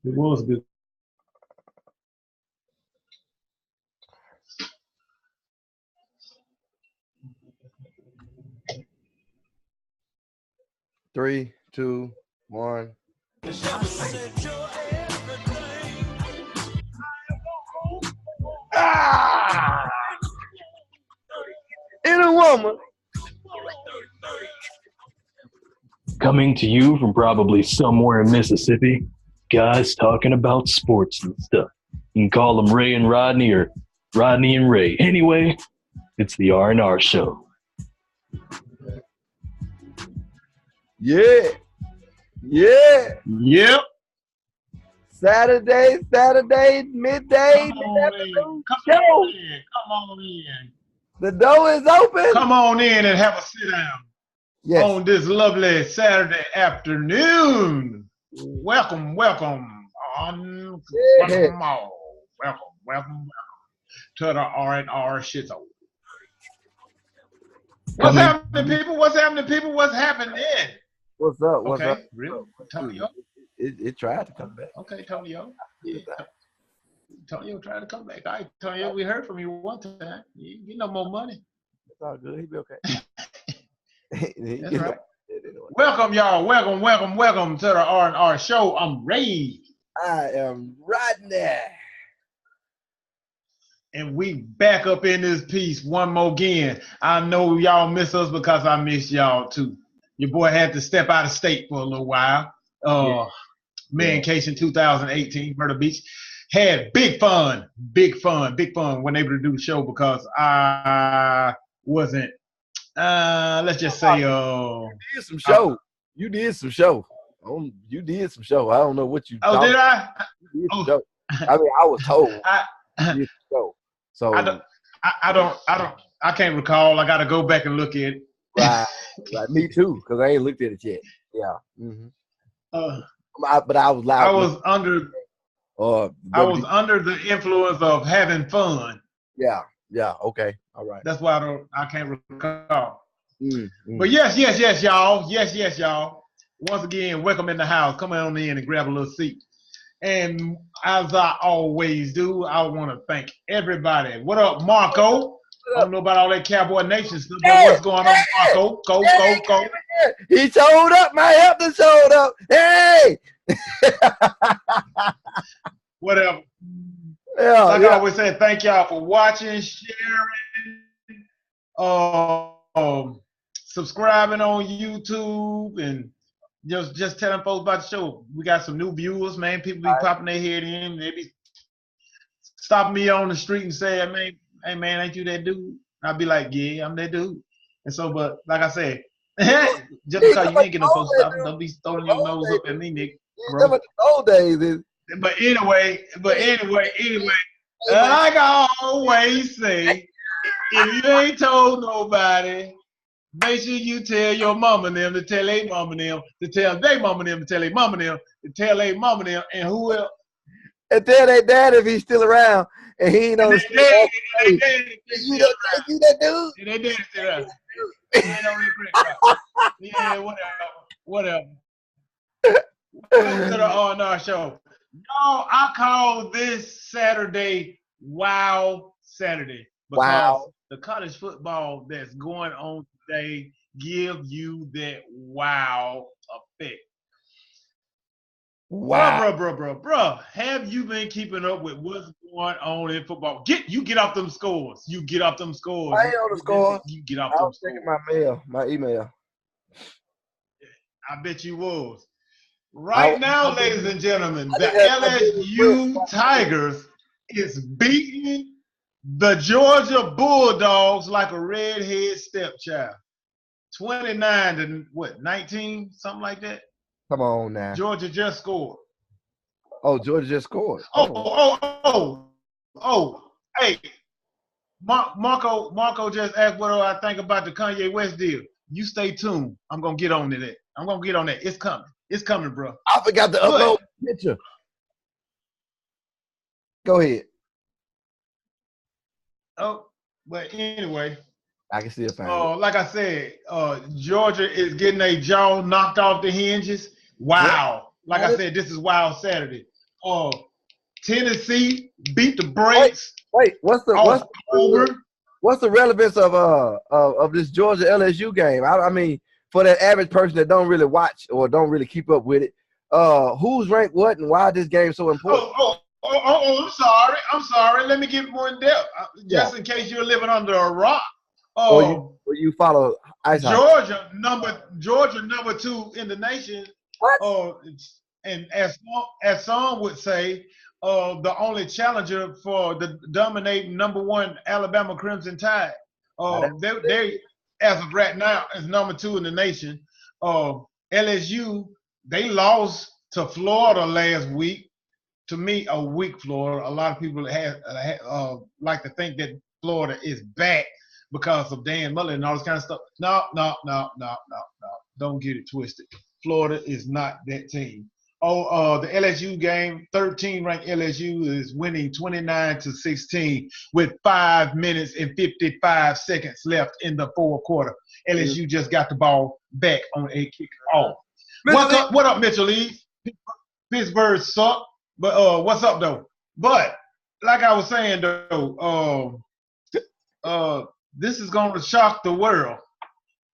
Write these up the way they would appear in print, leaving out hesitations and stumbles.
It was good. Three, two, one. Ah! In a woman. Coming to you from probably somewhere in Mississippi, guys talking about sports and stuff. You can call them Ray and Rodney or Rodney and Ray. Anyway, it's the R&R show. Yeah. Yeah. Yep. Saturday, midday. Come on in. Come Show. on in. Come on in. The door is open. Come on in and have a sit down Yes. on this lovely Saturday afternoon. Welcome. Welcome all. Welcome to the R&R shit. What's happening, people? What's happening? What's up? What's Okay, up? really? Tonyo? It tried to come back. Okay, Tonyo. Yeah. Tonyo tried to come back. All right, Tonyo, we heard from you one time. You get no more money. It's all good. He'll be okay. That's right. Welcome, y'all. Welcome to the R&R show. I'm Ray. I am Rodney. And we back up in this piece one more again. I know y'all miss us because I miss y'all too. Your boy had to step out of state for a little while. Mancation 2018, Myrtle Beach. Had big fun. When able to do the show because I wasn't, let's just say, you did some show. You did some show. I don't know what you. Oh, did I? You did some show. I mean, I was told. You did some show. So I can't recall. I got to go back and look at it. Right. Me too, because I ain't looked at it yet. Yeah. Mm-hmm. But I was loud. I was under the influence of having fun. Yeah. Okay. All right. That's why I can't recall. Mm-hmm. But yes, y'all. Yes, y'all. Once again, welcome in the house. Come on in and grab a little seat. And as I always do, I want to thank everybody. What up, Marco? I don't know about all that Cowboy Nation stuff, but what's going on, Marco? Go. He showed up. My help showed up. Hey! Whatever. Yeah, like I always say, thank y'all for watching, sharing, subscribing on YouTube, and just telling folks about the show. We got some new viewers, man. People be popping their head in. They be stopping me on the street and saying, hey, man, ain't you that dude? I'll be like, yeah, I'm that dude. And so, but like I said, just because you ain't get no folks stopping, don't be throwing your nose up at me, Nick. Bro. Old days. But anyway, like I always say, if you ain't told nobody, make sure you tell your mama and them to tell their mama and them to tell their mama and them to tell their mama and them to tell their mama and them, and who else? And tell their dad if he's still around and he ain't on the street. You that dude? They did still around. Yeah, whatever. Welcome to the R&R show. Y'all, I call this Saturday Wow Saturday because the college football that's going on today give you that wow effect. Wow. Bruh. Have you been keeping up with what's going on in football? Get off them scores. You get off them scores. I ain't on the scores. You get off I them was scores. checking my email. I bet you was. Right now, ladies and gentlemen, the LSU Tigers is beating the Georgia Bulldogs like a redhead stepchild. 29 to 19, something like that. Come on now. Georgia just scored. Oh, Georgia just scored. Hey, Marco just asked what do I think about the Kanye West deal. You stay tuned. I'm gonna get on to that. It's coming. It's coming, bro. I forgot to upload the picture. Go ahead. Oh, but anyway. I can still find it. Like I said, Georgia is getting their jaw knocked off the hinges. Wow. Like I said, this is Wild Saturday. Tennessee beat the brakes. Wait, what's the relevance of this Georgia LSU game? I mean, for that average person that don't really watch or don't really keep up with it, who's ranked what and why is this game so important? I'm sorry. Let me get more in depth, just in case you're living under a rock. Or you follow ice hockey. Georgia number 2 in the nation. What? And as some would say, the only challenger for the dominating number 1 Alabama Crimson Tide. They as of right now is number 2 in the nation. LSU, they lost to Florida last week. To me, a weak Florida. A lot of people like to think that Florida is back because of Dan Mullen and all this kind of stuff. No. Don't get it twisted. Florida is not that team. The LSU game, 13th-ranked LSU is winning 29-16 with 5 minutes and 55 seconds left in the fourth quarter. LSU just got the ball back on a kickoff. What up, Mitchell Lee? Pittsburgh suck, but what's up though? But like I was saying though, this is going to shock the world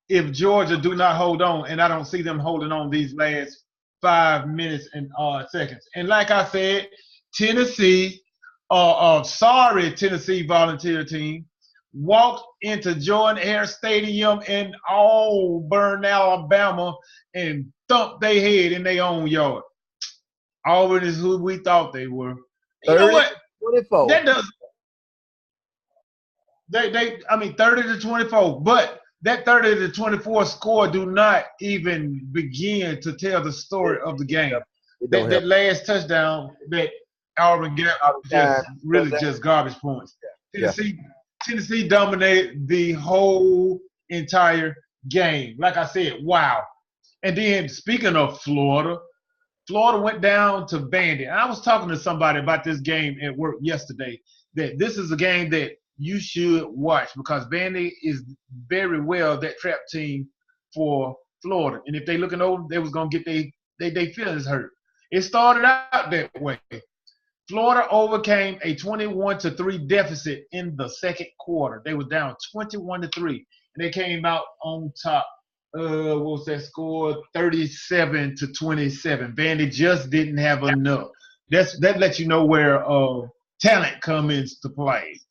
if Georgia do not hold on, and I don't see them holding on these last 5 minutes and seconds. And like I said, Tennessee volunteer team walked into Jordan Hare Stadium in Auburn, Alabama, and thumped their head in their own yard. Auburn is who we thought they were. You know what? 24. That does. I mean, 30-24, but that 30-24 score do not even begin to tell the story of the game. That last touchdown that Auburn got just garbage points. Tennessee dominated the whole entire game. Like I said, wow. And then speaking of Florida went down to Vandy. And I was talking to somebody about this game at work yesterday, that this is a game that you should watch because Vandy is very well that trap team for Florida. And if they looking over, they was going to get they feelings hurt. It started out that way. Florida overcame a 21-3 deficit in the second quarter. They were down 21-3, and they came out on top. What was that score? 37-27. Vandy just didn't have enough. That lets you know where talent comes into play.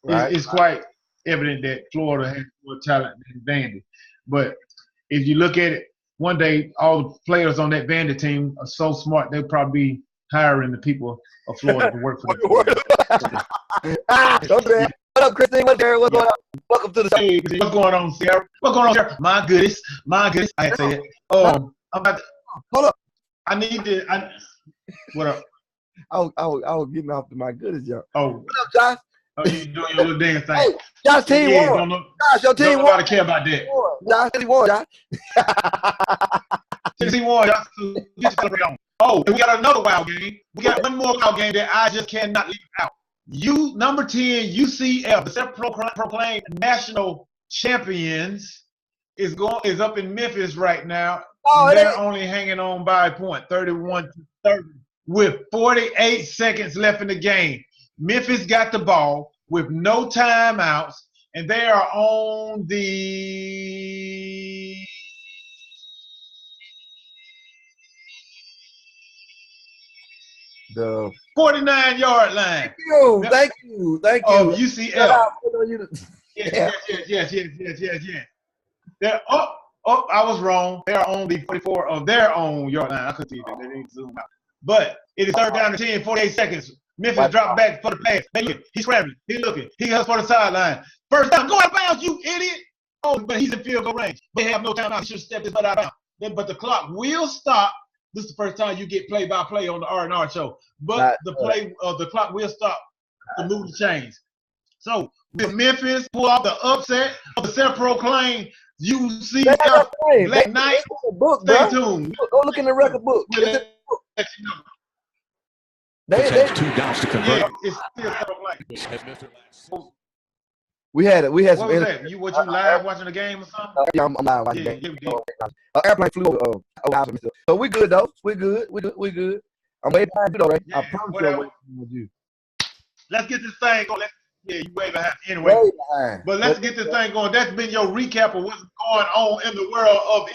Right. It's quite evident that Florida has more talent than Vandy. But if you look at it, one day all the players on that Vandy team are so smart they'll probably be hiring the people of Florida to work for them. Okay. What up, Christine? What's going on? Welcome to the show. Hey, what's going on, Sarah? What's going on, Sarah? My goodness. I had to say it. I'm about to, hold up. What up? I was getting off to my goodness, Joe. Oh. What up, Josh? Oh, you doing your little dance thing. Hey, Josh, team won. Josh, your team won. Nobody care about that. Josh, Tennessee won, Josh. Tennessee won, Josh. Oh, and we got another wild game. We got one more wild game that I just cannot leave out. Number 10, UCF, the self-proclaimed national champions, is up in Memphis right now. Oh, they're only hanging on by a point, 31-30, with 48 seconds left in the game. Memphis got the ball with no timeouts, and they are on the 49-yard line. Thank you. Oh, UCF. Yes. They're up. I was wrong. They are on the 44 of their own yard line. I couldn't see that. They didn't zoom out. But it is third down to 10, 48 seconds. Memphis dropped back for the pass. He's scrambling. He's looking. He goes for the sideline. First down. Go out of bounds, you idiot. Oh, but he's in field goal range. They have no timeout. He should step his butt out of bounds. But the clock will stop. This is the first time you get play-by-play on the R&R show. But the clock will stop to move the chains. So, will Memphis pull off the upset of the self-proclaimed UCF Black Knight? Stay tuned. Go look in the record book. They had 2 downs to convert. Yeah, it's still self-proclaimed. We had what was some. that? You live watching the game or something? Yeah, I'm live watching the game. Airplane flew over house. So we good though. We good. I'm way behind you, though, Ray. Yeah, I promise whatever. I'm way behind you. Let's get this thing going. Yeah, you way behind. Anyway, Way behind. but let's get this thing going. That's been your recap of what's going on in the world of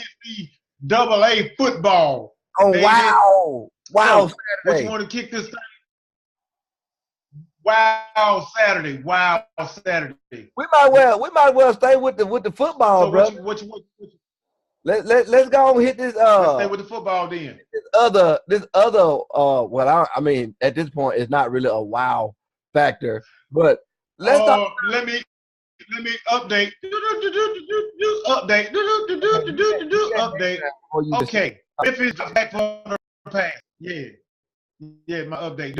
NCAA football. Oh, baby. wow. Wow, So, what Saturday. you want to kick this thing? Wow, Saturday. Wow, Saturday. We might well stay with the football, So brother. what Let's go and hit this let's stay with the football then. this other well, I mean, at this point it's not really a wow factor, but let's talk. Let me update. Update. Update. Okay. If it's back for the pass. Yeah, my update.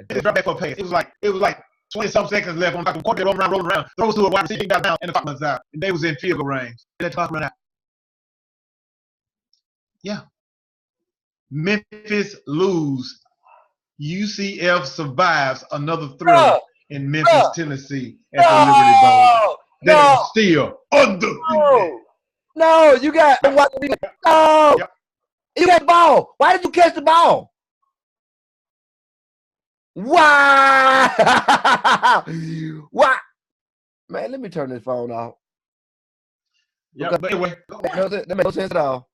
It's right back for a pass. It was like 20-some seconds left on the quarter, rolling around, throws to a wide receiver, got down, and the clock runs out. And they was in field goal range. Let the clock run out. Yeah. Memphis lose. UCF survives another thrill in Memphis, Tennessee at the Liberty Bowl. That is still undefeated. No, you got no. Yep. You got the ball. Why did you catch the ball? Why? Why? Man, let me turn this phone off. Yeah, but anyway. That makes no sense at all.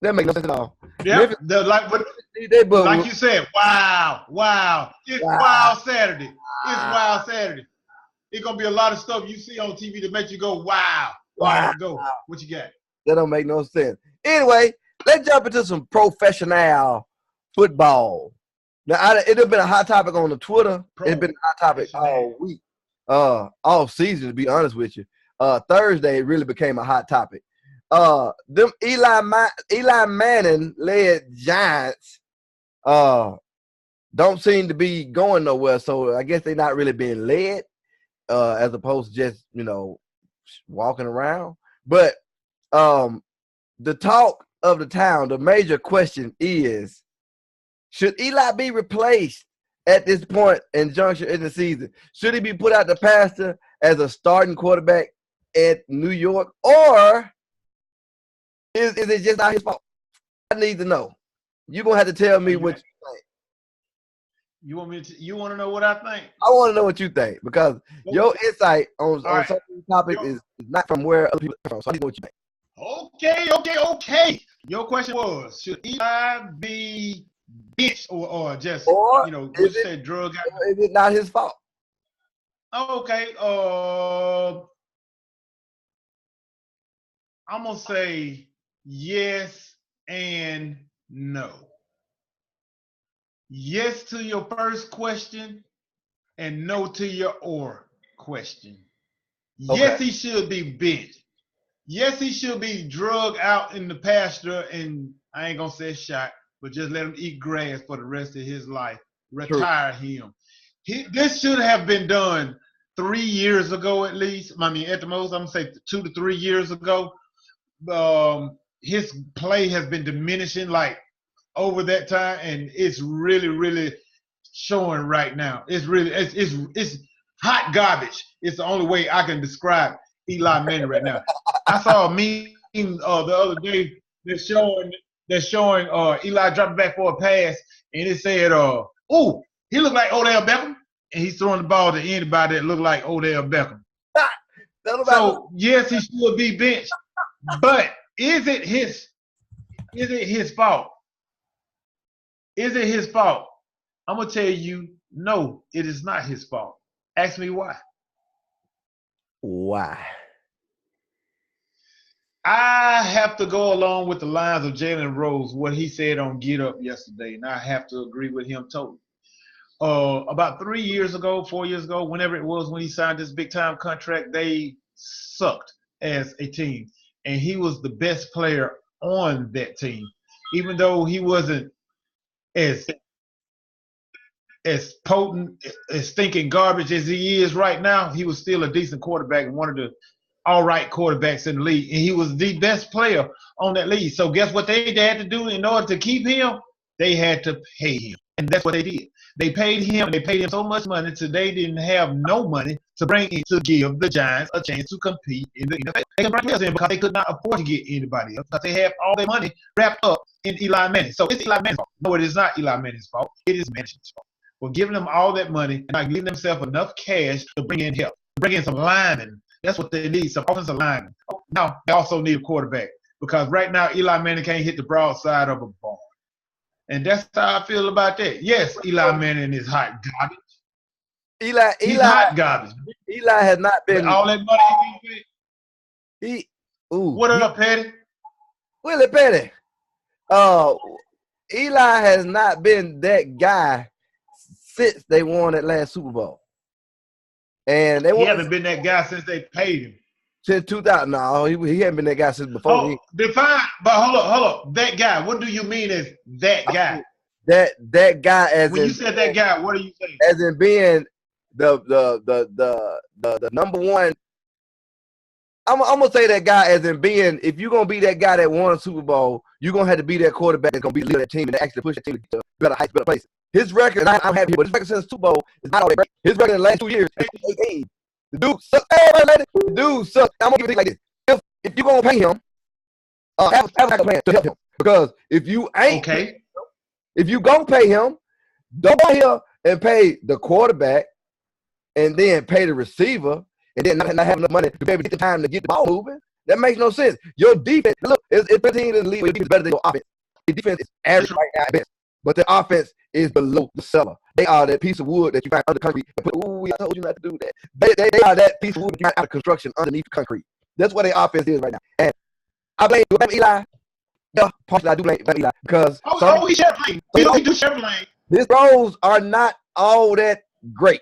That makes no sense at all. Yeah, like you said, wow. It's Wild Saturday. It's Wild Saturday. It's going to be a lot of stuff you see on TV to make you go, wow. Go. What you got? That don't make no sense. Anyway, let's jump into some professional football. Now, it has been a hot topic on the Twitter. It's been a hot topic all week, all season, to be honest with you. Thursday, it really became a hot topic. Them Eli Manning led Giants don't seem to be going nowhere. So I guess they're not really being led, as opposed to just walking around. But the talk of the town, the major question is, should Eli be replaced at this point in juncture in the season? Should he be put out the pasture as a starting quarterback at New York, or is it just not his fault? I need to know. You're gonna have to tell me what you think. You want to know what I think? I want to know what you think, because your insight on some of these topics is not from where other people are from. So I need to know what you think. Okay. Your question was, should Eli be benched or just what you said drug out? Is it not his fault? Okay. I'm gonna say yes and no. Yes to your first question and no to your or question. Okay. Yes, he should be benched. Yes, he should be drugged out in the pasture, and I ain't gonna say shot, but just let him eat grass for the rest of his life. Retire him. This should have been done 3 years ago at least. I mean, at the most, I'm gonna say 2 to 3 years ago. His play has been diminishing over that time, and it's really, really showing right now. It's hot garbage. It's the only way I can describe Eli Manning right now. I saw a meme the other day that's showing Eli dropping back for a pass, and it said, "Ooh, he looked like Odell Beckham," and he's throwing the ball to anybody that looked like Odell Beckham. So yes, he should be benched, but is it his fault? Is it his fault? I'm gonna tell you, no, it is not his fault. Ask me why. Why? I have to go along with the lines of Jalen Rose, what he said on Get Up yesterday, and I have to agree with him totally. About 4 years ago, whenever it was when he signed this big-time contract, they sucked as a team, and he was the best player on that team. Even though he wasn't as potent, as stinking garbage as he is right now, he was still a decent quarterback and one of the all right quarterbacks in the league. And he was the best player on that league. So guess what they had to do in order to keep him? They had to pay him. And that's what they did. They paid him so much money till they didn't have no money to bring in to give the Giants a chance to compete in the NFL. They can bring us in because they could not afford to get anybody else because they have all their money wrapped up in Eli Manning. So it's Eli Manning's fault. No, it is not Eli Manning's fault. It is management's fault. For giving them all that money and not giving themselves enough cash to bring in help, to bring in some linemen. That's what they need, some offensive linemen. Now, they also need a quarterback because right now Eli Manning can't hit the broadside of a ball. And that's how I feel about that. Yes, Eli Manning is hot garbage. He's hot garbage. Eli has not been with all that money he paid. What up, Petty? Willie Petty. Eli has not been that guy since they won that last Super Bowl. And he hasn't been that guy since they paid him. Since 2000. No, he hadn't been that guy since before. Define, but hold up. That guy, what do you mean as that guy? That guy as when you said that guy, what are you saying? As in being the number one. I'm gonna say that guy as in being, if you're gonna be that guy that won a Super Bowl, you're gonna have to be that quarterback that's gonna be the leader of that team and actually push that team to better heights, better places. His record, I'm happy, but his record since the Super Bowl is not all that great. His record in the last 2 years is 8-8. The dude sucks. The dude sucks. I'm gonna give it like this: if you're gonna pay him, have a plan to help him. Because if you ain't if you gonna pay him, don't go here and pay the quarterback, and then pay the receiver, and then not have enough money to be able to get the time to get the ball moving. That makes no sense. Your defense, look, it's 15 in the league. Your defense is better than your offense. Your defense is average right now at best, but the offense is below the cellar. They are that piece of wood that you find under concrete. Ooh, I told you not to do that. They are that piece of wood that you find out of construction underneath concrete. That's what their offense is right now. And I blame Eli. Yeah, partially I do blame Eli because he share blame. He do share blame. His throws are not all that great.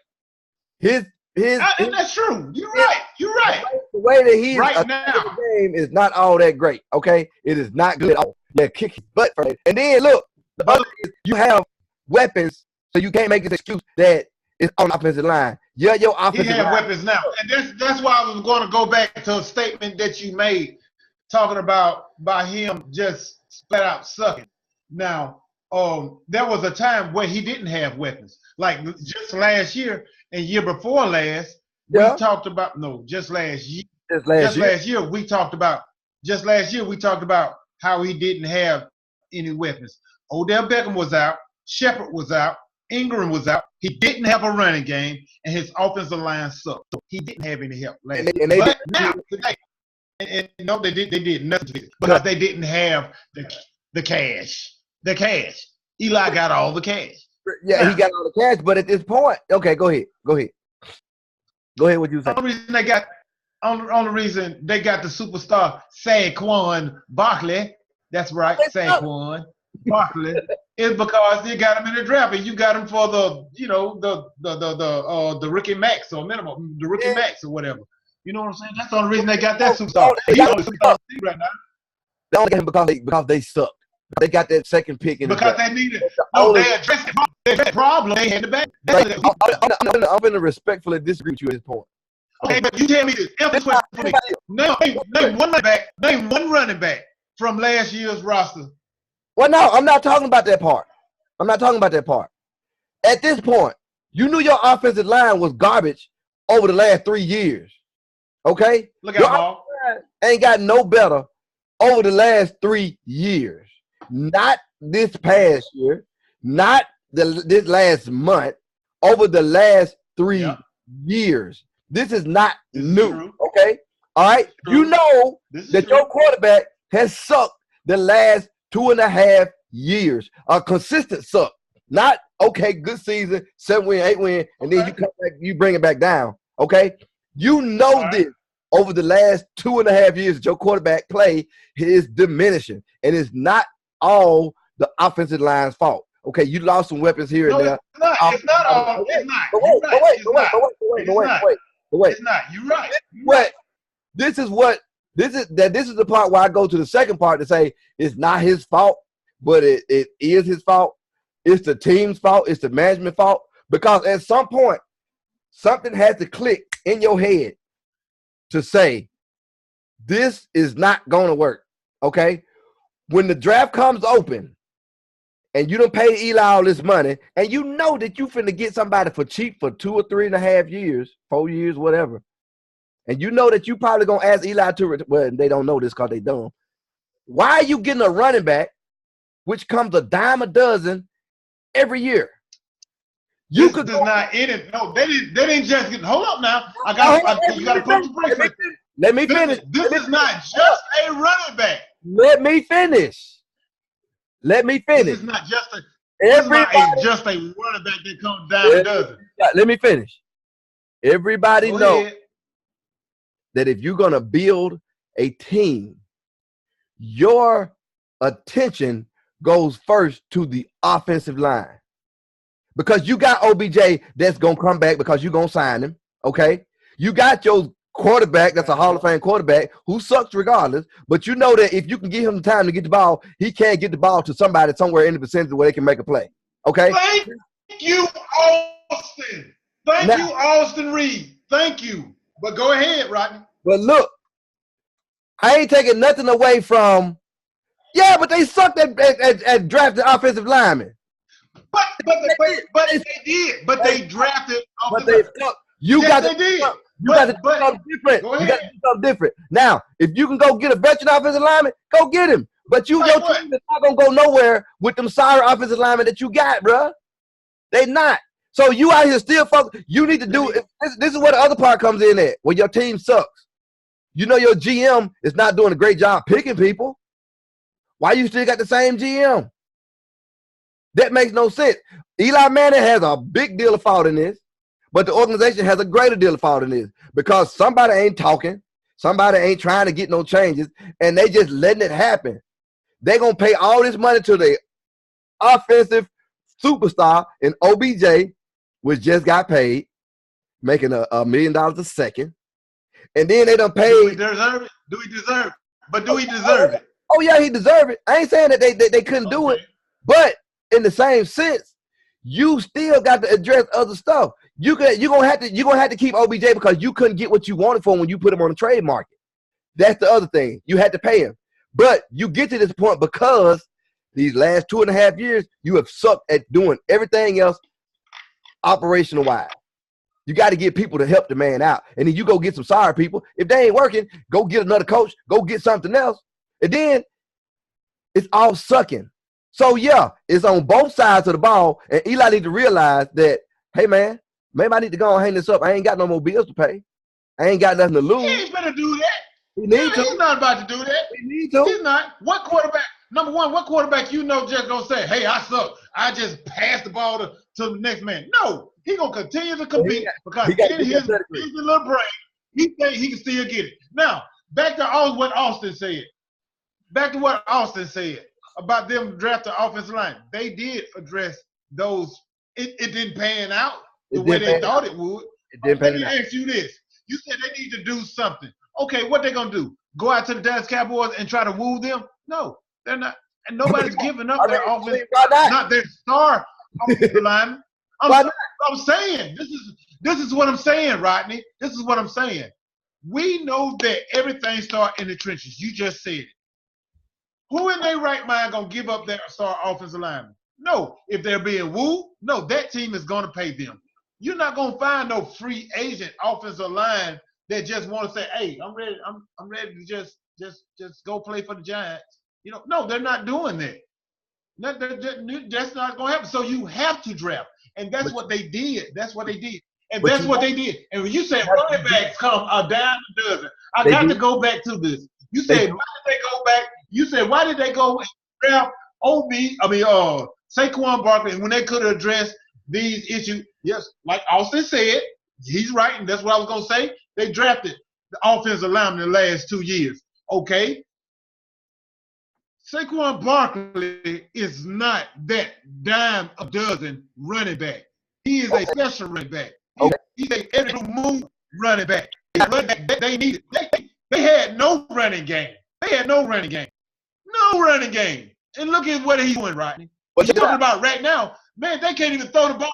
And that's true. You're right. The way that he's right now the game is not all that great. Okay, it is not good at all. Yeah, kick his butt for it. And then look, the other is you have weapons, so you can't make this excuse that it's on the offensive line. Yeah, your offensive line. He has weapons now, and that's why I was going to go back to a statement that you made, talking about by him just flat out sucking. Now, there was a time where he didn't have weapons, like just last year and year before last. Yeah. We talked about just last year. Just last year we talked about how he didn't have any weapons. Odell Beckham was out, Shepard was out, Ingram was out. He didn't have a running game, and his offensive line sucked. So he didn't have any help last year. But now, today, and no, they did nothing to it because they didn't have the cash. The cash. Eli got all the cash. Yeah, he got all the cash, but at this point, okay, go ahead. What you saying? Only reason they got the superstar Saquon Barkley. That's right, Saquon Barkley. Is because they got him in the draft, and you got him for the rookie max or minimum, the rookie max or whatever. You know what I'm saying? That's the only reason they got that superstar. He's on the superstar right now. They only got him because they sucked. They got that second pick in because they needed. No, they addressed the problem. They had the back. I'm going to respectfully disagree with you at this point. Okay, but you tell me this. Name one running back from last year's roster. Well, no, I'm not talking about that part. At this point, you knew your offensive line was garbage over the last 3 years. Okay? Look out, ball. Ain't got no better over the last 3 years. Not this past year, not this last month, over the last 3 years. This is not new. Okay? All right? You know that your quarterback has sucked the last 2.5 years. A consistent suck. Not, okay, good season, 7 win, 8 win, and then you come back, you bring it back down. Okay? You know this over the last 2.5 years that your quarterback play is diminishing. And it's not all the offensive line's fault. Okay, you lost some weapons here and there. It's not all. It's not. You're right. This is the part where I go to the second part to say it's not his fault, but it is his fault. It's the team's fault. It's the management fault. Because at some point, something has to click in your head to say, this is not going to work. Okay? When the draft comes open and you done paid Eli all this money, and you know that you finna get somebody for cheap for 2 or 3.5 years, 4 years, whatever, and you know that you probably gonna ask Eli to, well, they don't know this because they dumb. Why are you getting a running back, which comes a dime a dozen every year? You could not in it. No, they didn't just get. Hold up now. You got to put the brakes. Let me finish. This is not just a running back. Let me finish. This is not just a. Just a running back that comes down a dozen. Let me finish. Everybody knows that if you're gonna build a team, your attention goes first to the offensive line. Because you got OBJ that's going to come back because you're going to sign him, okay? You got your quarterback that's a Hall of Fame quarterback who sucks regardless, but you know that if you can give him the time to get the ball, he can't get the ball to somebody somewhere in the vicinity where they can make a play, okay? Thank you, Austin. Thank you, Austin Reed. Thank you. But go ahead, Rodney. But look, I ain't taking nothing away from, but they sucked at drafting offensive linemen. But they did. But they drafted. But they suck. You got to do something different. You got to do something different. Now, if you can go get a veteran offensive lineman, go get him. But your team is not gonna go nowhere with them sorry offensive linemen that you got, bro. They not. So you out here still focused. You need to do it. This is where the other part comes in at, where your team sucks. You know your GM is not doing a great job picking people. Why you still got the same GM? That makes no sense. Eli Manning has a big deal of fault in this, but the organization has a greater deal of fault in this because somebody ain't talking, somebody ain't trying to get no changes, and they just letting it happen. They're going to pay all this money to the offensive superstar in OBJ, which just got paid, making $1 million a second. And then they done paid. Do he deserve it? Do he deserve it? But do he deserve it? Oh, yeah, he deserved it. I ain't saying that they couldn't do it, but in the same sense, you still got to address other stuff. You're gonna have to keep OBJ because you couldn't get what you wanted for him when you put him on the trade market. That's the other thing. You had to pay him. But you get to this point because these last 2.5 years, you have sucked at doing everything else operational wise. You got to get people to help the man out. And then you go get some sorry people. If they ain't working, go get another coach, go get something else. And then it's all sucking. So, yeah, it's on both sides of the ball, and Eli need to realize that, hey, man, maybe I need to go and hang this up. I ain't got no more bills to pay. I ain't got nothing to lose. He ain't gonna do that. He's not about to do that. He need to. He's not. What quarterback, number one, what quarterback just gonna say, hey, I suck. I just passed the ball to the next man. No, he gonna continue to compete because in his little brain, he think he can still get it. Now, back to what Austin said. About them drafting offensive line. They did address those. It didn't pan out the way they thought it would. It didn't pan out. Let me ask you this. You said they need to do something. Okay, what they going to do? Go out to the Dallas Cowboys and try to woo them? No, they're not. And nobody's giving up their offense. Not their star offensive lineman. I'm saying, this is what I'm saying, Rodney. This is what I'm saying. We know that everything starts in the trenches. You just said it. Who in their right mind gonna give up their star offensive lineman? No. If they're being wooed, no, that team is gonna pay them. You're not gonna find no free agent offensive line that just want to say, "Hey, I'm ready. I'm ready to just go play for the Giants." You know, no, they're not doing that. That's not gonna happen. So you have to draft, and that's what they did. And that's what they did. And when you say running backs come a dime a dozen, I got to go back to this. You said, why did they go back? You said, why did they go and draft Saquon Barkley when they could have addressed these issues? Yes, like Austin said, he's right, and that's what I was going to say. They drafted the offensive lineman in the last 2 years. Okay? Saquon Barkley is not that dime a dozen running back. He is a special running back. He's a every move running back. They needed. They had no running game. No running game. And look at what he's doing, Rodney. What you're talking about right now, man, they can't even throw the ball.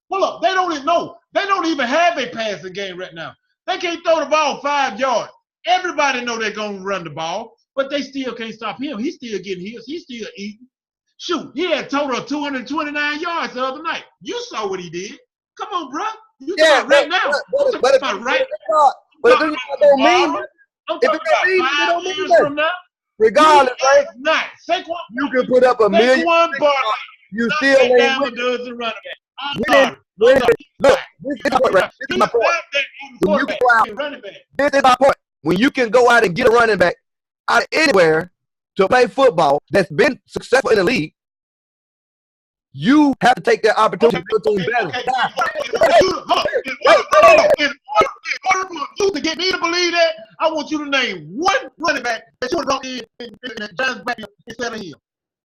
Pull up. They don't even know. They don't even have a passing game right now. They can't throw the ball 5 yards. Everybody know they're going to run the ball, but they still can't stop him. He's still getting his. He's still eating. Shoot, he had a total of 229 yards the other night. You saw what he did. Come on, bro. You talking right now. I'm talking about right now. But if it don't mean I'm talking about 5 years from now. Regardless, right? Not Saquon. You can put up a million. Saquon Barkley. You still ain't down winning. the dozen running back. I'm Look, sorry. this is what, right? This is my point. When you go out, this is my point. When you can go out and get a running back out of anywhere to play football that's been successful in the league, you have to take that opportunity to do better. In order for you to get me to believe that, I want you to name one running back that you would brought in the Giants back instead of him.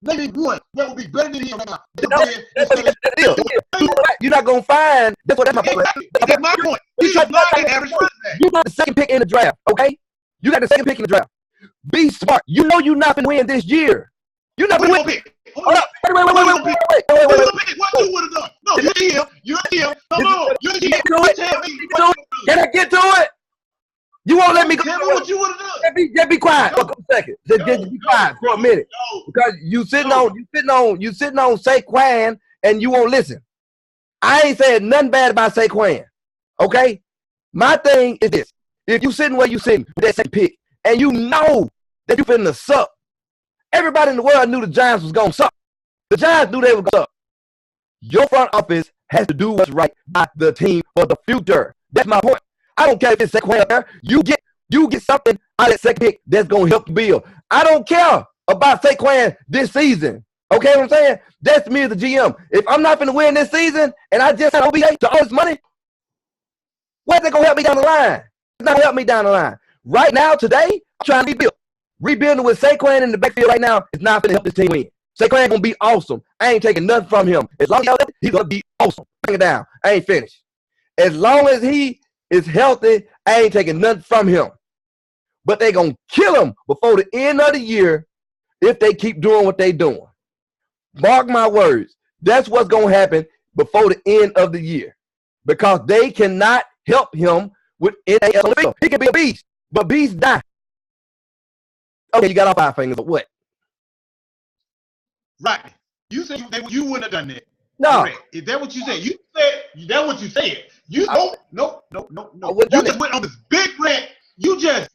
Maybe one that would be better than him right now. You're not gonna find. That's my point. That's my point. He's not an average running back. You got the second pick in the draft, okay? You got the second pick in the draft. Be smart. You know you're not gonna win this year. You're not gonna win. Hold up. Wait. What you would have done? No, you're him. You're him. Come on. You're him. Tell me. Can I get to it? You won't let me go. Tell me what you would have done. Just be quiet for a couple seconds. Just be quiet for a minute. Because you sitting on Saquon and you won't listen. I ain't saying nothing bad about Saquon. Okay? My thing is this. If you sitting where you sitting with that second pick and you know that you finna suck, everybody in the world knew the Giants was gonna suck. The Giants knew they were gonna suck. Your front office has to do what's right by the team for the future. That's my point. I don't care if it's Saquon up there. You get something out of that second pick that's gonna help you build. I don't care about Saquon this season. Okay, what I'm saying? That's me as a GM. If I'm not gonna win this season and I just had OBJ to all this money, where's that gonna help me down the line? It's not gonna help me down the line. Right now, today, I'm trying to rebuild. Rebuilding with Saquon in the backfield right now is not gonna help this team win. Saquon gonna be awesome. I ain't taking nothing from him. As long as he's gonna be awesome. Bring it down. I ain't finished. As long as he is healthy, I ain't taking nothing from him. But they gonna kill him before the end of the year if they keep doing what they doing. Mark my words. That's what's gonna happen before the end of the year. Because they cannot help him with anything else on the field. He can be a beast, but beasts die. Okay, you got all 5 fingers, but what? Right. You said you wouldn't have done that. No. Correct. Is that what you said? You said that's what you said. You no. You just went on this big rant. You just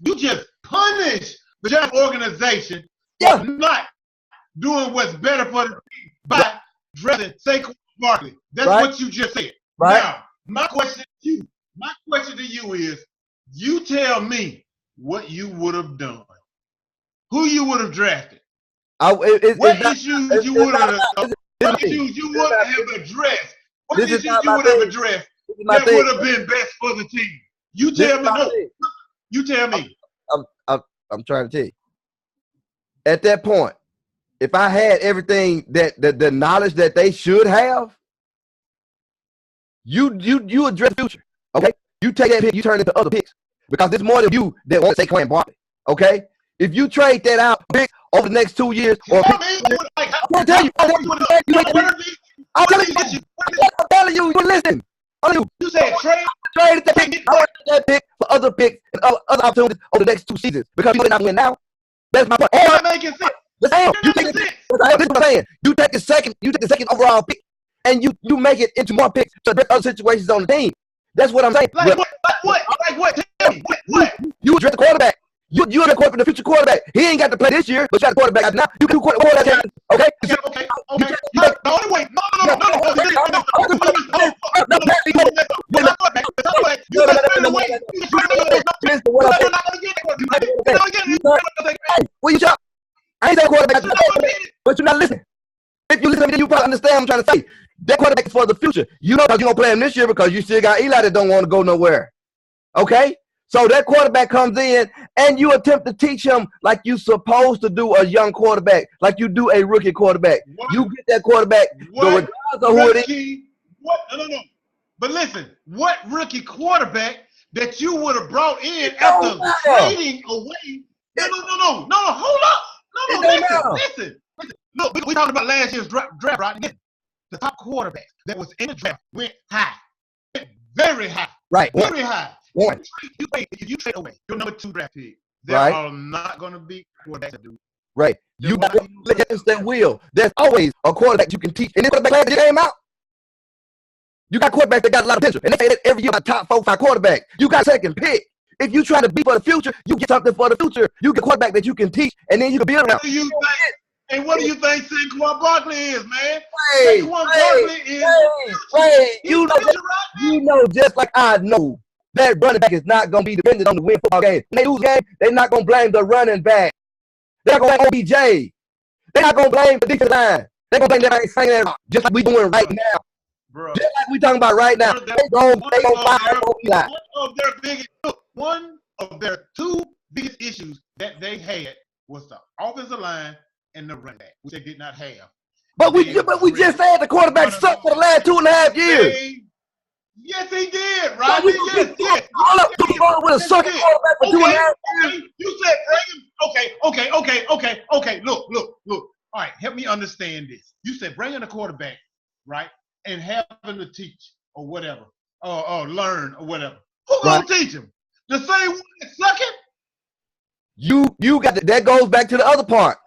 punished the Giants organization for not doing what's better for the team by drafting Saquon Barkley. That's what you just said. Right. Now, my question to you is, you tell me what you would have done. Who you would have drafted? What issues you would have addressed? What issues you would have addressed that would have been best for the team? You tell me. No. You tell me. I'm trying to tell you. At that point, if I had everything that the knowledge that they should have, you address the future. Okay? You take that pick, you turn it into other picks. Because there's more than you that want to say Saquon Barkley. Okay? If you trade that out pick over the next 2 years, or I'm telling you, you listen. You said trade that pick for other picks and other opportunities over the next 2 seasons because you may not win now. That's my point. That's making sense. You take the second overall pick and you make it into more picks to address other situations on the team. That's what I'm saying. Like what? Tell me. What? You address the quarterback. You are the quarterback for the future quarterback. He ain't got to play this year, but you got the quarterback now. You can quarterback. Okay. Okay. No, wait. Well, you shot. I ain't that quarterback, but you're not listening. If you listen to me, you probably understand what I'm trying to say. That quarterback is for the future. You know you're going to play him this year because you still got Eli that don't want to go nowhere. Okay? So that quarterback comes in and you attempt to teach him like you're supposed to do a young quarterback, like you do a rookie quarterback. You get that quarterback, regardless of who it is. No. But listen, what rookie quarterback that you would have brought in after trading away? No, hold up. No, listen. Look, we're talking about last year's draft, right? The top quarterback that was in the draft went high. Went very high. Right. Very high. If you trade away your number 2 draft pick, there are not going to be quarterbacks that do Ray, you got to let that wheel. There's always a quarterback you can teach. And this quarterback class came out. You got quarterbacks that got a lot of potential. And they say that every year about top 4, 5 quarterbacks. You got second pick. If you try to be for the future, you get something for the future. You get a quarterback that you can teach, and then you can build around. What do you think Saquon Barkley is, man? Hey, Saquon Barkley is. You know, just like I know, that running back is not going to be dependent on the win football game. When they lose game, they're not going to blame the running back. They're going to blame OBJ. They're not going to blame the defensive line. They're going to blame that saying that just like we doing right now. Bro. Just like we talking about right now. They're going to fire Eli. One of their 2 biggest issues that they had was the offensive line and the running back, which they did not have. But we just said the quarterback sucked for the last 2.5 years. Yes, he did, right? Yes. All up with a sucking quarterback for 2.5 years. You said bring him. Okay. Look. All right, help me understand this. You said bringing a quarterback, right, and having to teach or whatever, or learn or whatever. Who's gonna teach him? The same one that's sucking? You got to, that goes back to the other part.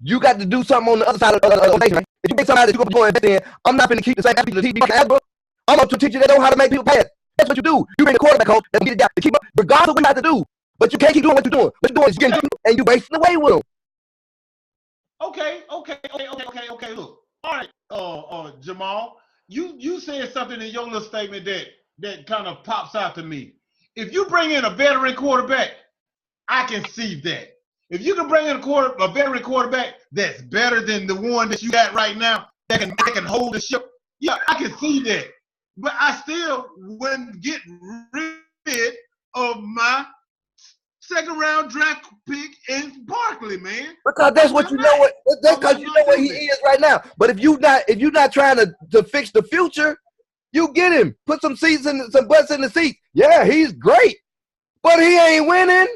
You got to do something on the other side of the nation. Right? If you make somebody that you're going to invest in, I'm not going to keep the same people to teach algebra. I'm going to teach you that know how to make people pass. That's what you do. You bring a quarterback coach that will get it down to keep up, regardless of what you have to do. But you can't keep doing what you're doing. What you're doing is getting and you're wasting away with them. Okay. Look, all right, Jamal, you said something in your little statement that kind of pops out to me. If you bring in a veteran quarterback, I can see that. If you can bring in a veteran quarterback that's better than the one that you got right now, that can hold the ship, yeah, I can see that. But I still wouldn't get rid of my second-round draft pick in Barkley, man. Because that's what you know. That's because you know what he is right now. But if you're not trying to fix the future, you get him. Put some butts in the seats. Yeah, he's great, but he ain't winning.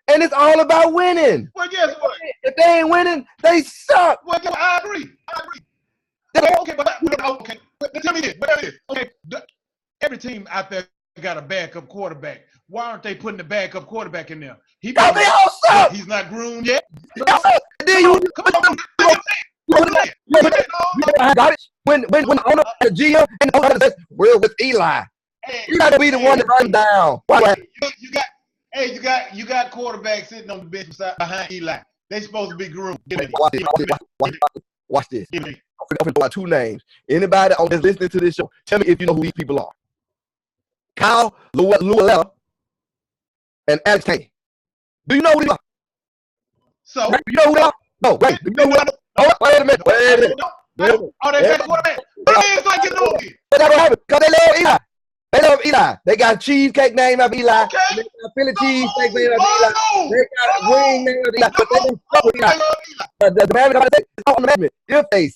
And it's all about winning. Well, guess what? If they ain't winning, they suck. Well, I agree. Okay, but tell me this. Okay, every team out there got a backup quarterback. Why aren't they putting the backup quarterback in there? They all suck. He's not groomed yet. Then you got it. When the owner, the GM, and the owner says, we're with Eli. You got to be the one to run down. You got quarterbacks sitting on the bench behind Eli. They supposed to be groomed. Watch this. I'm going to throw out 2 names. Anybody that's listening to this show, tell me if you know who these people are. Kyle Luella and Alex Kane. Do you know who they are? So you know who they are? No, wait. You know who they are? Oh, wait a minute. Oh, they got quarterback. It's like you know it. But that don't happen because they love Eli. They love Eli. They got cheesecake named after Eli. Okay. They got Philly cheesecake named after Eli. They got wing named after Eli. But they don't fuck with Eli. The management is on the management. If they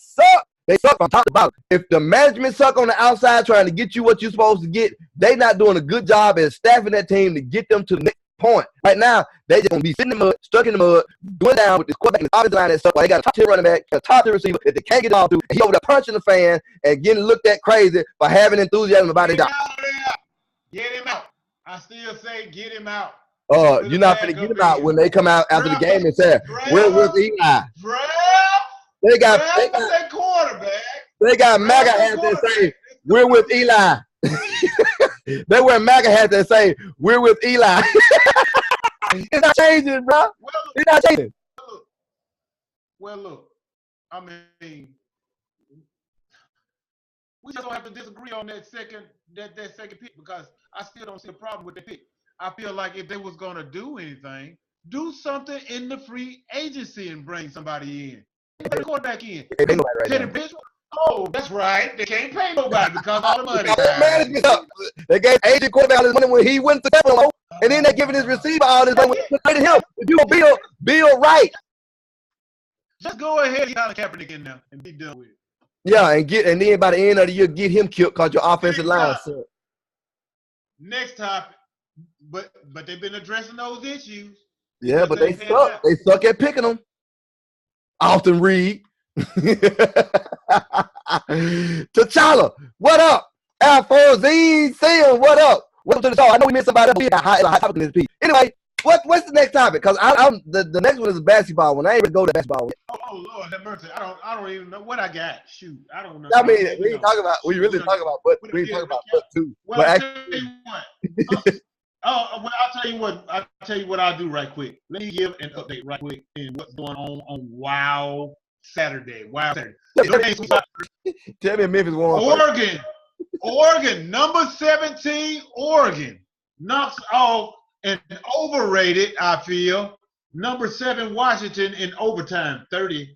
suck from top to bottom. If the management suck on the outside trying to get you what you're supposed to get, they not doing a good job at staffing that team to get them to the next point. Right now, they just gonna be sitting in the mud, stuck in the mud, going down with this quarterback and the offensive line that suck. They got a top tier running back, a top tier receiver that they can't get all through. And he over there punching the fan and getting looked at crazy for having enthusiasm about his job. Get him out. I still say get him out. You're not gonna get him out when they come out after the game and say, we're with Eli. They got quarterback. They got MAGA hats that say, we're with Eli. They wear MAGA hats that say, we're with Eli. It's not changing, bro. It's not changing. Well, look, I mean, we just don't have to disagree on that second pick because I still don't see a problem with the pick. I feel like if they was going to do anything, do something in the free agency and bring somebody in. Put the quarterback in. Teddy Bridgewater. Oh, that's right. They can't pay nobody because all the money. They gave agent quarterback all his money when he went to Temple, and then they're giving his receiver all his money to him. If you build right. Just go ahead and get Kaepernick in there and be done with it. Yeah, and then by the end of the year, get him killed because your offensive line sucks. Next topic, but they've been addressing those issues. Yeah, but they suck. They suck at picking them. Austin Reed. T'Challa, what up? Alphonsine Sam, what up? Welcome to the show. I know we missed somebody else. We got high topic in this piece. Anyway, What's the next topic? Because I'm the next one is a basketball one. I ain't even go to basketball one. Oh Lord, have mercy. I don't even know what I got. Shoot, I don't know. I mean, we ain't talking about. We really talking about, but we ain't talking about but too. Well, But I'll actually, tell you what. Well, I'll tell you what I'll do right quick. Let me give an update right quick in what's going on Wow Saturday. Wow Saturday. tell me if Memphis won. Oregon, number 17, Oregon knocks off an overrated, I feel, number 7 Washington in overtime, 30-27.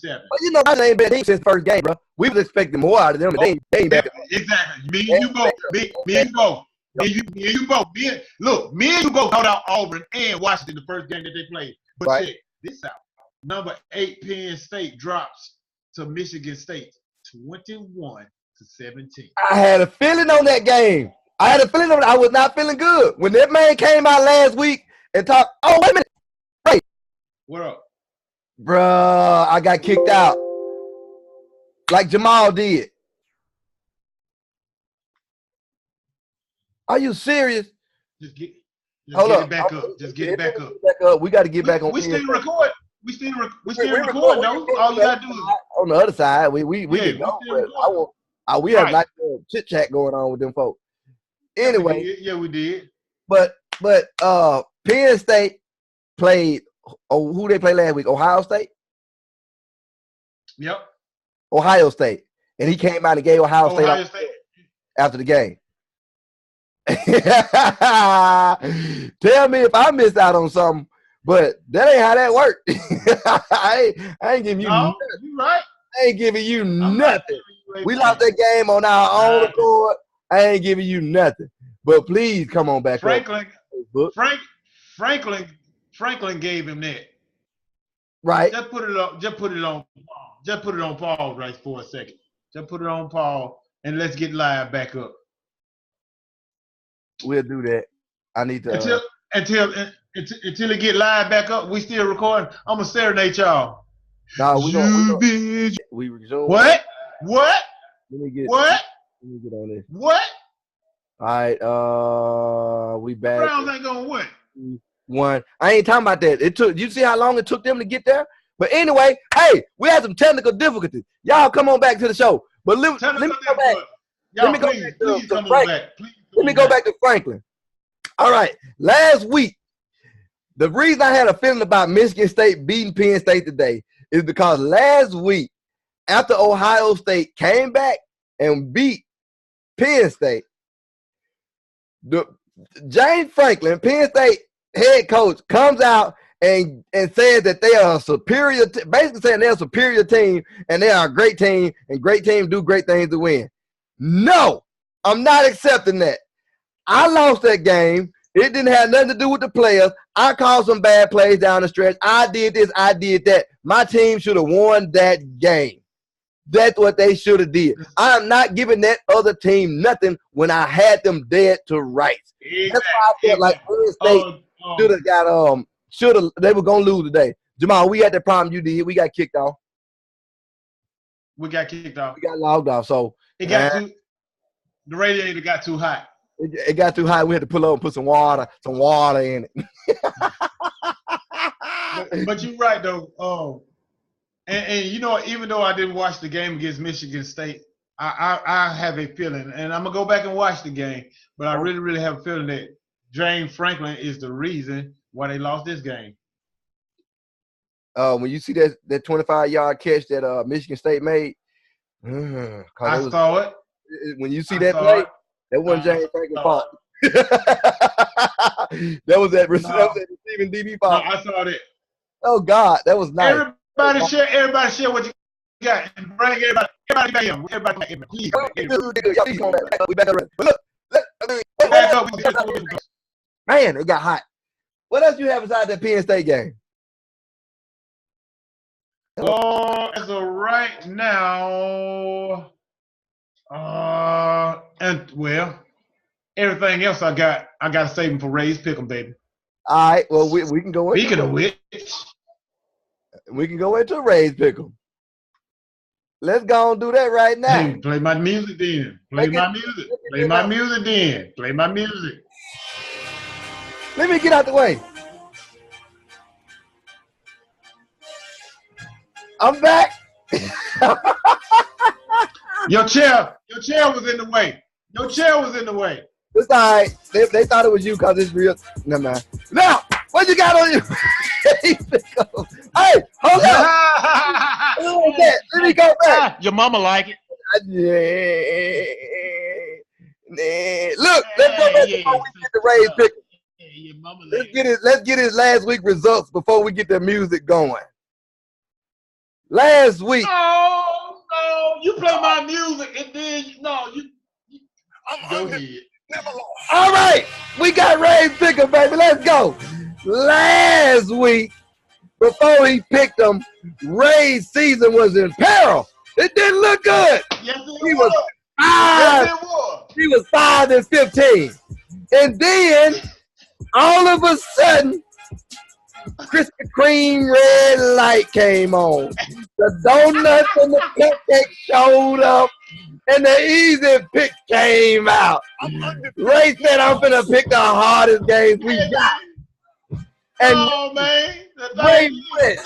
Well, you know, I ain't been since first game, bro. We was expecting more out of them, and they ain't back. Exactly. Me and you both. Me and you both. Me and you both called out Auburn and Washington the first game that they played. But right. Check this out. Number 8 Penn State drops to Michigan State, 21-17. I had a feeling on that game. I was not feeling good. When that man came out last week and talked, oh, wait a minute. Wait. What up? Bruh, I got kicked out. Like Jamal did. Are you serious? Just get it back up. Just get it back up. We got to get back on. We still record. We still record though. All you gotta do is on the other side. We can go. We have like chit chat going on with them folks. Anyway, yeah, we did. But Penn State played. Oh, who they played last week? Ohio State. Yep. Ohio State, and he came out and gave Ohio State after the game. Tell me if I missed out on something, but that ain't how that worked. I ain't giving you nothing. You right. I ain't giving you nothing. We lost that game on our own accord. I ain't giving you nothing. But please come on back. Franklin gave him that. Right. Just put it on pause right for a second. Just put it on pause and let's get live back up. We'll do that. I need to until it get live back up. We still recording. I'm gonna serenade y'all. No, we resume. What? Let me get on this. What? All right. We back. Browns ain't gonna win. One. I ain't talking about that. You see how long it took them to get there? But anyway, hey, we had some technical difficulties. Y'all come on back to the show. But let me go back. Let me go back to Franklin. All right. Last week, the reason I had a feeling about Michigan State beating Penn State today is because last week, after Ohio State came back and beat Penn State, James Franklin, Penn State head coach, comes out and says that they are a superior, basically saying they're a superior team and they are a great team and great teams do great things to win. No, I'm not accepting that. I lost that game. It didn't have nothing to do with the players. I called some bad plays down the stretch. I did this. I did that. My team should have won that game. That's what they should have did. I'm not giving that other team nothing when I had them dead to rights. Exactly. That's why I felt like Penn State should have got they were gonna lose today. Jamal, we had the problem you did. We got kicked off. We got kicked off. We got logged off. So the radiator got too hot. It got too hot. We had to pull over and put some water in it. but you're right though. And you know, even though I didn't watch the game against Michigan State, I have a feeling, and I'm gonna go back and watch the game, but I really, really have a feeling that James Franklin is the reason why they lost this game. When you see that 25-yard catch that Michigan State made, I saw it. When you see that play, that wasn't James Franklin's fault. That was that receiving DB fault. No, I saw that. Oh God, that was nice. Everybody share what you got and bring everybody back in. Everybody, please. We back up. But look, man, it got hot. What else you have inside that Penn State game? As of right now, and well, everything else I got to save them for Ray's Pick'em, baby. All right, well we can go. Speaking of which, we can go into Ray's Pick'em. Let's go and do that right now. Hey, play my music then. Play my music then. Let me get out the way. I'm back. Your chair was in the way. Your chair was in the way. It's all right. They thought it was you because it's real. Never mind. Now, what you got on you? Hey, hold up. Let me go back. Your mama like it. Look, let's go back before we get the Rays pick. Your mama like Let's get his last week results before we get the music going. Last week. No, you play my music and then you go ahead. All right, we got Ray's picker, baby. Let's go. Last week, before he picked them, Ray's season was in peril. It didn't look good. Yes, it He was. was 5. Yes, it was. He was 5-15, and then all of a sudden, Krispy Kreme red light came on. The donuts and the cupcake showed up, and the easy pick came out. Ray said, "I'm gonna pick the hardest games we got." And oh man, Ray went.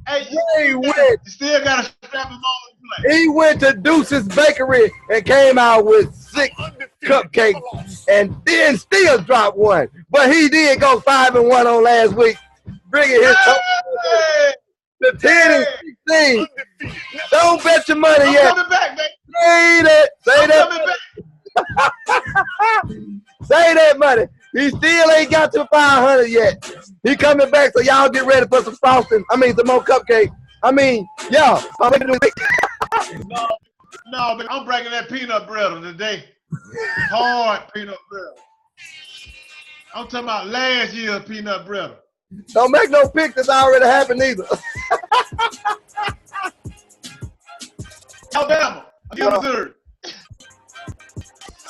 Hey, Ray went. you still gotta strap him on the play. He went to Deuce's Bakery and came out with 6 cupcakes, and then still dropped one. But he did go 5-1 on last week, bringing his to 10-16. Don't bet your money I'm yet. coming back, baby. Say that. Say I'm that. coming back. Say that money. He still ain't got to 500 yet. He coming back, so y'all get ready for some frosting. I mean, some more cupcakes. I mean, yeah. No, but I'm breaking that peanut brittle today. Hard peanut brittle. I'm talking about last year's peanut brittle. Don't make no pick that's already happened either. Alabama against Missouri.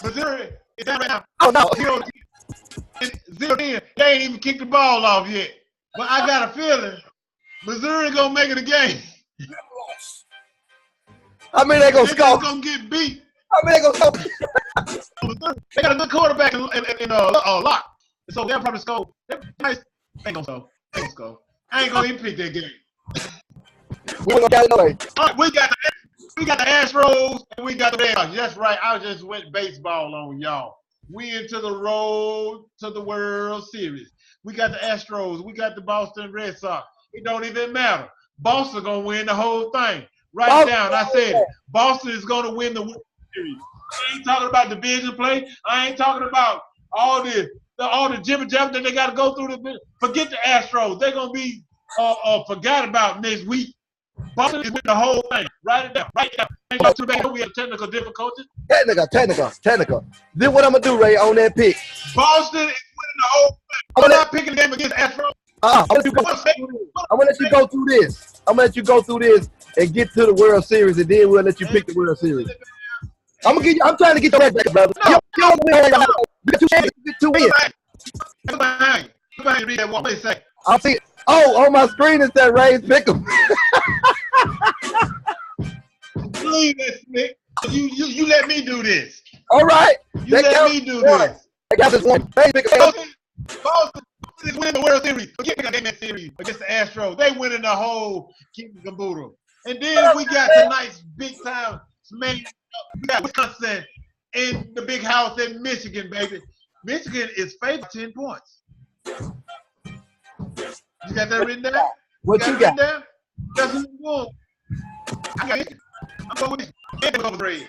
Missouri is down right now. Oh, no. 0-10. They ain't even kicked the ball off yet. But I got a feeling Missouri gonna make it a game. I mean, they gonna They're score. gonna get beat. I mean, they gonna score. They got a good quarterback in Lock. So they'll probably score. They ain't gonna score. They ain't gonna score. I ain't gonna even pick that game. We gonna get anyway. All right, we got the Astros and we got the Red Sox. That's right. I just went baseball on y'all. We into the road to the World Series. We got the Astros. We got the Boston Red Sox. It don't even matter. Boston gonna win the whole thing. Write it down. I said it. Boston is gonna win the World Series. I ain't talking about division play. I ain't talking about all the jibber jabber that they got to go through. Forget the Astros. They're gonna be forgot about next week. Boston is winning the whole thing. Write it down. Write it down. Too bad we have technical difficulties. Technical. Then what I'm gonna do, Ray, on that pick? Boston is winning the whole thing. I'm not picking the game against Astros. I'm gonna let you go through this. I'm gonna let you go through this and get to the World Series, and then we'll let you pick the World Series. I'm trying to get your back, brother. You get 2 wins. Go behind. Read that one. Wait a second. I'll see it. Oh, on my screen it said Ray's Pick'em. Believe this, Nick. You let me do this. All right. You let me do this. I got this one. Ray's Pick'em. Boston is winning the World Series. Forget that series against the Astros. They winning the whole King Caboodle. And then we got tonight's big time man. We got Wisconsin in the big house in Michigan, baby. Michigan is favored 10 points. You got that written down? What you got? That's who you want. I got it. I'm going with it. And over the spread.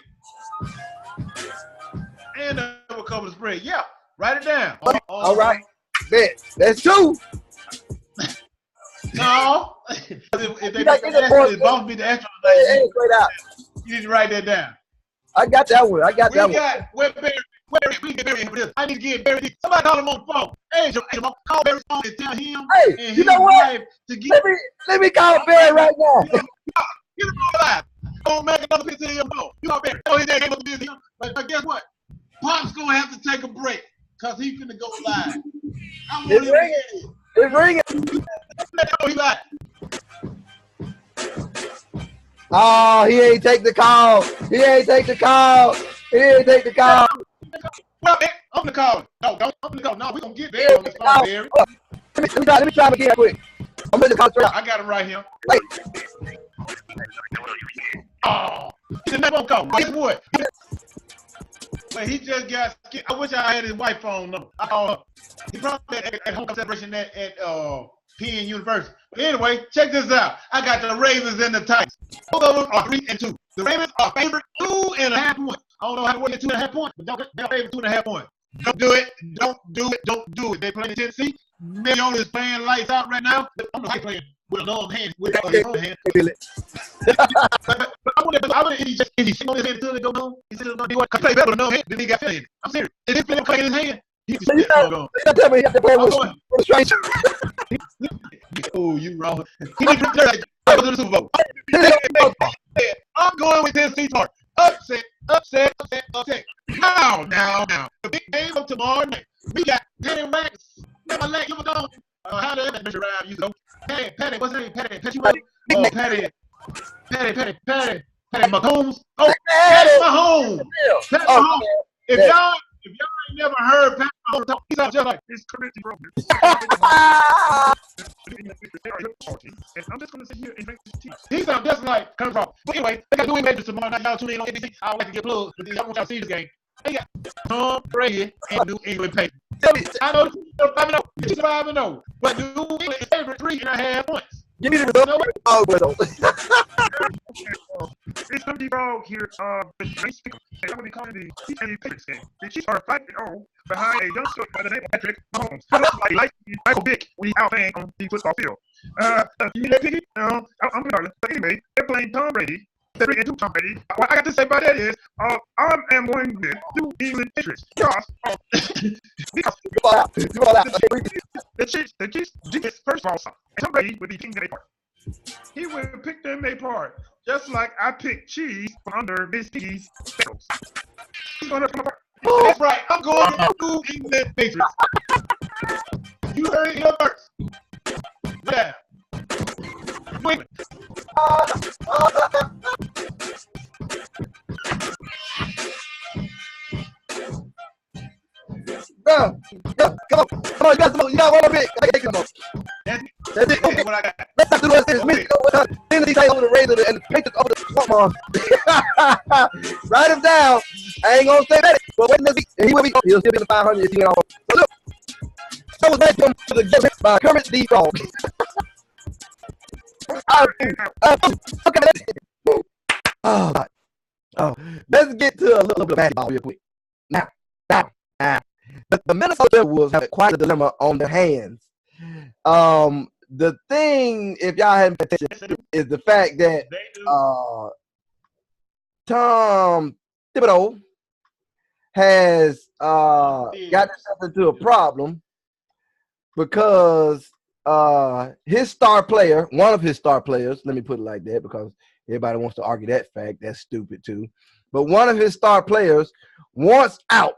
And over cover the spread. Yeah. Write it down. All right. Bet. That's 2. No. if they beat the Astros, you need to write that down. I got that one. We get Barry for this. I need to get Barry. Somebody call him on the phone. Hey, Jamal, call Barry's phone and tell him. Hey, and you know what? Let me call Barry right now. Get him on live. Don't make another picture of him. You know Barry. Oh, his dad gave up the business. But guess what? Pop's gonna have to take a break because he's finna go live. It's ringing. He live. Oh, he ain't take the call. Well, man, I'm gonna call it. No, don't. I'm gonna call. No, we gonna get Barry on this phone, Barry. Let me try him again quick. I'm ready to call straight. I got him right here. Wait. Oh, he said never call. Guess what? But he just got scared. I wish I had his wife phone number. He probably at home celebration at Penn University. But anyway, check this out. I got the Ravens and the Titans. Both of them are 3-2. The Ravens are favored 2.5 points. I don't know how to win 2.5 points, but they're favored 2.5 points. Don't do it. Don't do it. Don't do it. They play in Tennessee. Mariota is playing lights out right now. I don't know how he's playing with a long hand. With a long hand. but I wonder if he sitting on his head until they go home. He said, "No, he play better with a numb hand than he got feeling it." I'm serious. If he play in his hand, he can sit on. Tell me he has to play with a stranger. Oh, you wrong. He didn't go to the Super Bowl. I'm going with Tennessee tomorrow. Upset. Now. The big game of tomorrow night. We got Patty Wax. Never let you go. How did that Mr. Ryan used to go? Patty, what's his name? Patty Mahomes. Oh, Patty Mahomes. Patty Mahomes. If y'all ain't never heard Patty Mahomes talk, he's just like this community program. And I'm just gonna sit here and drink this tea. He sounds just like Kurt Crawford. But anyway, they got doing majors tomorrow night. Y'all tune in on NBC. I don't like to get plugs, but I want y'all to see this game. They got Tom Brady and New England Patriots. I know they're 5-0. But New England is favorite 3.5 points. Give me the result. It's going to be dog here. The Chiefs, and I'm going to be calling the Chiefs and the Patriots game. The Chiefs are 5-0 behind a young star by the name of Patrick Mahomes. He looks like Michael Vick when he's out playing on the football field. You need that piggy? I'm regardless. But anyway, they're playing Tom Brady. They're 3-2 Tom Brady. What I got to say about that is, I am going with New England Patriots because the Chiefs defense first of all, and Tom Brady would be picking them apart. He would pick them apart, just like I picked cheese from under Miss Piggy's barrels. He's going to come apart. That's right. I'm going with New England Patriots. You heard it here first. Yeah. Wait a minute. Bro, come on, you got one more pick. Come on. That's it. Okay. What I got. Let's not do the rest of this. Tennessee Titans over the Ravens and the Patriots over the Swamp. Write him down. I ain't gonna say that, but wait next week, he'll still be in the 500 if he went off. So look, that was nice to the guest by Kermit the Frog. Let's get to a little bit of basketball real quick. Now. The Minnesota Timberwolves have quite a dilemma on their hands. The thing, if y'all haven't paid attention, is the fact that Tom Thibodeau has gotten himself into a problem because his star player, one of his star players, let me put it like that because everybody wants to argue that fact. That's stupid too. But one of his star players wants out.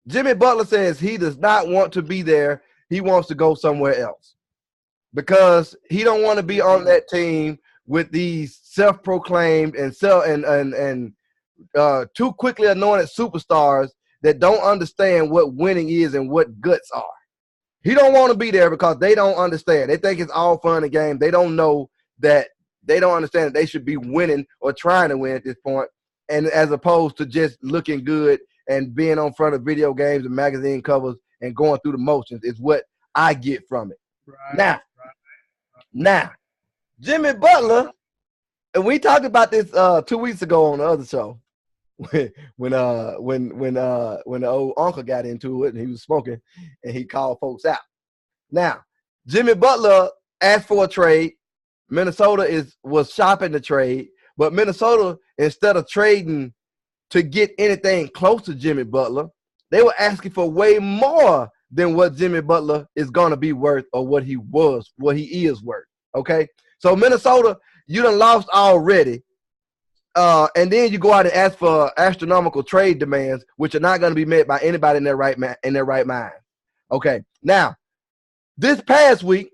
Jimmy Butler says he does not want to be there. He wants to go somewhere else because he don't want to be on that team with these self-proclaimed and too quickly anointed superstars that don't understand what winning is and what guts are. He don't want to be there because they don't understand. They think it's all fun and game. They don't know that they don't understand that they should be winning or trying to win at this point, and as opposed to just looking good and being on front of video games and magazine covers and going through the motions is what I get from it. Right, now, Jimmy Butler, and we talked about this 2 weeks ago on the other show when the old uncle got into it and he was smoking and he called folks out. Now, Jimmy Butler asked for a trade. Minnesota was shopping the trade, but Minnesota, instead of trading to get anything close to Jimmy Butler, they were asking for way more than what Jimmy Butler is going to be worth or what he is worth, okay? So Minnesota, you done lost already, and then you go out and ask for astronomical trade demands, which are not going to be met by anybody in their right mind. Okay, now, this past week,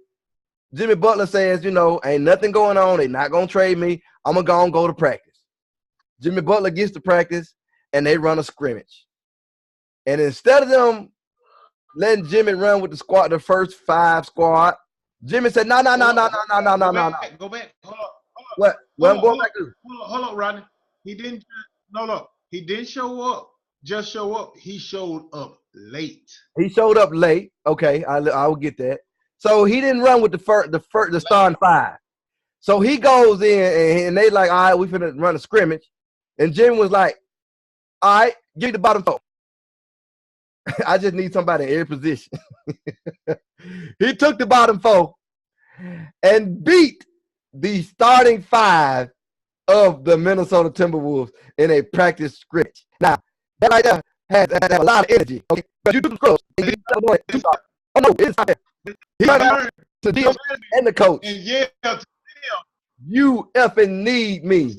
Jimmy Butler says, ain't nothing going on. They're not going to trade me. I'm going to go to practice. Jimmy Butler gets to practice, and they run a scrimmage. And instead of them letting Jimmy run with the squad, the first 5 squad, Jimmy said, no. Go back. Hold up. What? Well, I'm going back to. Hold up, Rodney. He didn't. No. He didn't show up. Just show up. He showed up late. He showed up late. Okay, I will get that. So he didn't run with the starting 5. So he goes in and they like, all right, we finna run a scrimmage. And Jimmy was like, all right, give me the bottom 4. I just need somebody in every position. He took the bottom 4 and beat the starting 5 of the Minnesota Timberwolves in a practice scrimmage. Now, that right there has a lot of energy. Okay, but you do the close. Oh no, it's not there. He got to deal and the coach. And yeah, you effing need me.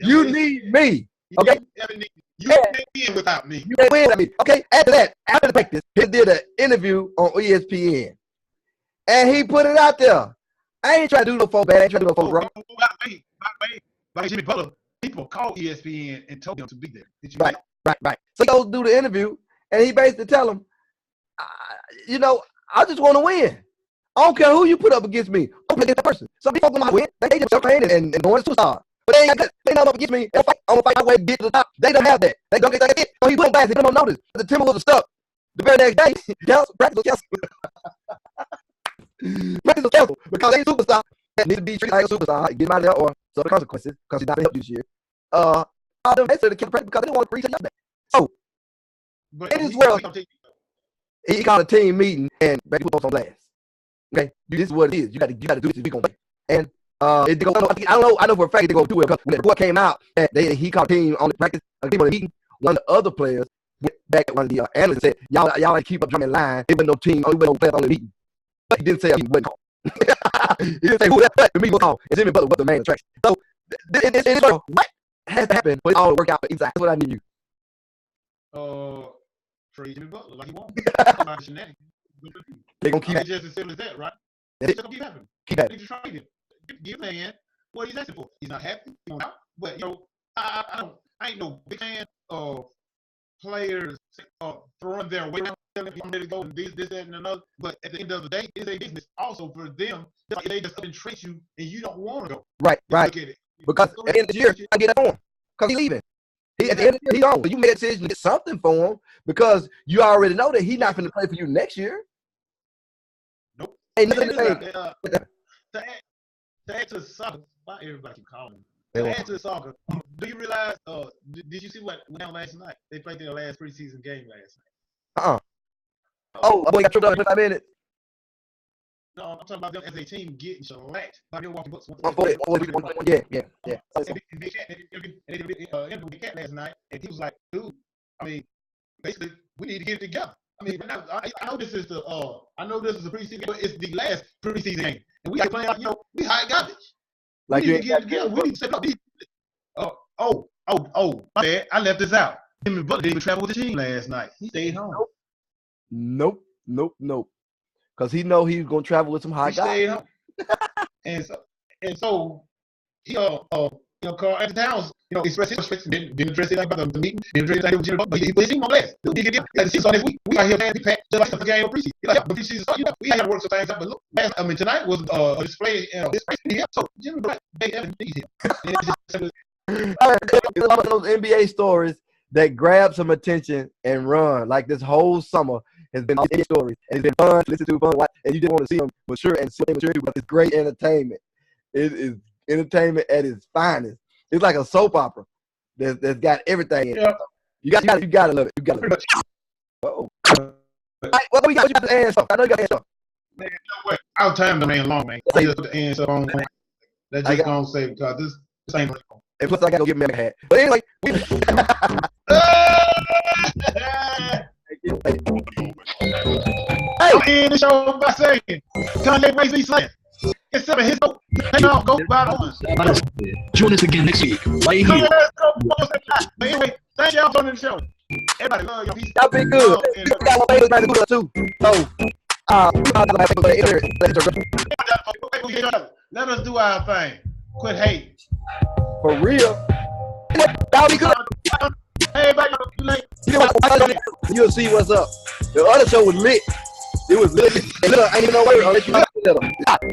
You need me. Okay. You can't win without me. You can't win without me. Okay. After that, after the practice, he did an interview on ESPN, and he put it out there. I ain't trying to do no folk bad. I ain't trying to do no folk wrong. Like Jimmy Butler, people called ESPN and told him to be there. Right. So he goes do the interview, and he basically tell him, I just want to win. I don't care who you put up against me. I'm against that person. Some people might win. They just playing and going to superstar. But they not up against me. I'm gonna fight my way to get to the top. They don't have that. They don't get that. So he went back. They don't notice. The Timberwolves are stuck. The very next day, practice was canceled. Practice was canceled because they superstar. Need to be treated like a superstar. Get him out of there or suffer consequences because he's not helped this year. All them they said to keep practice because they didn't want to reach yesterday. So in this world, he called a team meeting and basically put on blast. Okay, this is what it is. You got to do this. We gonna play. And it go. I know for a fact they go do it because when the report came out that he called a team on the practice, a team on the meeting. One of the other players went back at one of the analysts and said, "Y'all ain't keep up drumming line. It wasn't no team. It wasn't no players on the meeting." But he didn't say he wasn't called. He didn't say who that. But the meeting was called. And Jimmy Butler was the main attraction. So in this world, what has to happen for it all to work out for inside? That's what I need you. Trade Jimmy Butler like he won't. They gonna keep it just as simple as that, right? It's gonna keep happening. Keep that. They just trade him. Give man what he's asking for. He's not happy. He don't out. But I ain't no big fan of players throwing their weight around, telling people I'm ready to go and this, that, and another. But at the end of the day, it's a business also for them. Like they just entreat you and you don't want to go. Right. Because at the end of the year, I get that on because he's leaving. At the end of the year, he's on. So you made a decision to get something for him because you already know that he's not going to play for you next year. Nope. Ain't nothing to say. To add to the soccer, why everybody keep calling him? To add to the soccer, do you realize, did you see what went down last night? They played their last preseason game last night. Oh, boy got tripped up in 25 minutes. No, I'm talking about them as a team getting shellacked by Milwaukee Bucks. Yeah. They did interview with Cat last night, and he was like, dude, I mean, basically, we need to get it together. I mean, I know this is the preseason, but it's the last preseason game, and we got playing like we high garbage. Like we need to get it together. We need to set up these. My bad. I left this out. Jimmy Butler didn't even travel with the team last night. He stayed home. Nope. Because he know he's gonna travel with some high guys. Stayed home. and so he Carl Anthony Towns, expressed his frustration, didn't address it about the meeting, didn't address it with Jimmy Butler, but he put his team on blast. He get the season next week. We out here playing just like the game of preseason. The preseason started, we had to work some things out, but look, tonight was a display, so Jimmy Butler, they haven't need him. It's one of those NBA stories that grab some attention and run. Like this whole summer has been NBA stories, and it's been fun to listen to, and you just want to see them mature and mature. But it's great entertainment. It is entertainment at its finest. It's like a soap opera that's got everything in it. You gotta love it. You gotta love it. Oh. Right, what we got? What you got to answer? I know you got to answer. Man, what? Our time the man long, man. I just put the answer on. That's just gonna say because this ain't. And plus, I gotta go get me a hat. But anyway, Hey, end the show by saying Kanye West be saying instead of his go by the Join us again next week, right here. But anyway, thank y'all for joining the show. Everybody love y'all. Y'all been good. You got my favorite man to do that too. So, let us do our thing. Quit hating. For real. Y'all be good. you'll see what's up. The other show was lit. It was lit. And look, I ain't even know where unless you look at them.